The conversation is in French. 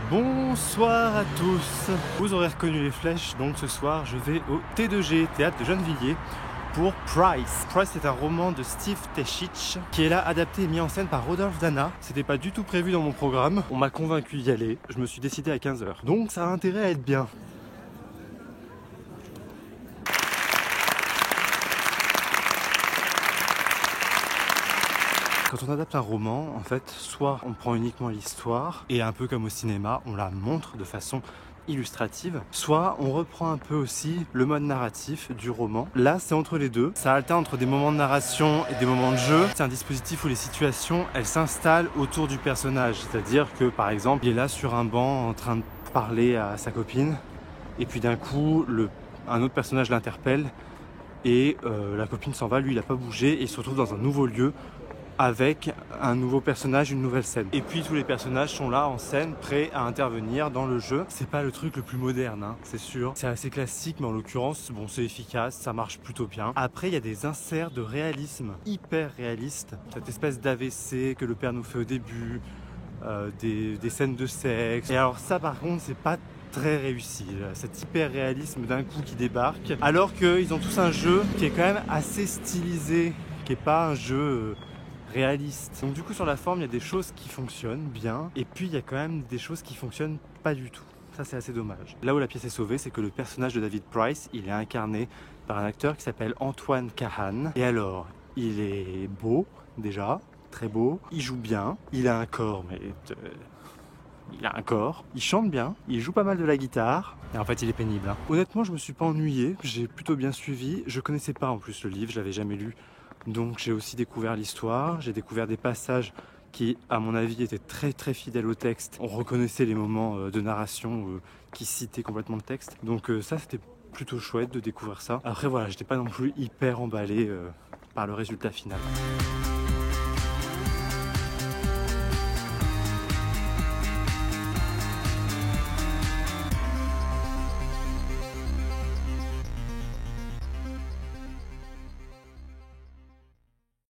Bonsoir à tous. Vous aurez reconnu les flèches, donc ce soir je vais au T2G, Théâtre de Gennevilliers, pour Price. Price est un roman de Steve Teschich qui est là adapté et mis en scène par Rodolphe Dana. C'était pas du tout prévu dans mon programme, on m'a convaincu d'y aller, je me suis décidé à 15h. Donc ça a intérêt à être bien. Quand on adapte un roman, en fait, soit on prend uniquement l'histoire et un peu comme au cinéma, on la montre de façon illustrative, soit on reprend un peu aussi le mode narratif du roman. Là, c'est entre les deux. Ça alterne entre des moments de narration et des moments de jeu. C'est un dispositif où les situations, elles s'installent autour du personnage. C'est-à-dire que, par exemple, il est là sur un banc en train de parler à sa copine et puis d'un coup, un autre personnage l'interpelle et la copine s'en va, lui il n'a pas bougé et il se retrouve dans un nouveau lieu avec un nouveau personnage, une nouvelle scène. Et puis tous les personnages sont là en scène, prêts à intervenir dans le jeu. C'est pas le truc le plus moderne, hein, c'est sûr. C'est assez classique, mais en l'occurrence, bon, c'est efficace, ça marche plutôt bien. Après, il y a des inserts de réalisme hyper réalistes. Cette espèce d'AVC que le père nous fait au début, des scènes de sexe. Et alors ça, par contre, c'est pas très réussi, cet hyper réalisme d'un coup qui débarque, alors qu'ils ont tous un jeu qui est quand même assez stylisé, qui est pas un jeu réaliste. Donc du coup sur la forme il y a des choses qui fonctionnent bien et puis il y a quand même des choses qui fonctionnent pas du tout. Ça c'est assez dommage. Là où la pièce est sauvée, c'est que le personnage de David Price, il est incarné par un acteur qui s'appelle Antoine Kahan. Et alors, il est beau déjà, très beau, il joue bien, il a un corps mais il a un corps, il chante bien, il joue pas mal de la guitare, et en fait il est pénible. Hein. Honnêtement je me suis pas ennuyé, j'ai plutôt bien suivi, je connaissais pas en plus le livre, je l'avais jamais lu, donc j'ai aussi découvert l'histoire, j'ai découvert des passages qui à mon avis étaient très fidèles au texte, on reconnaissait les moments de narration qui citaient complètement le texte, donc ça c'était plutôt chouette de découvrir ça. Après voilà, j'étais pas non plus hyper emballé par le résultat final.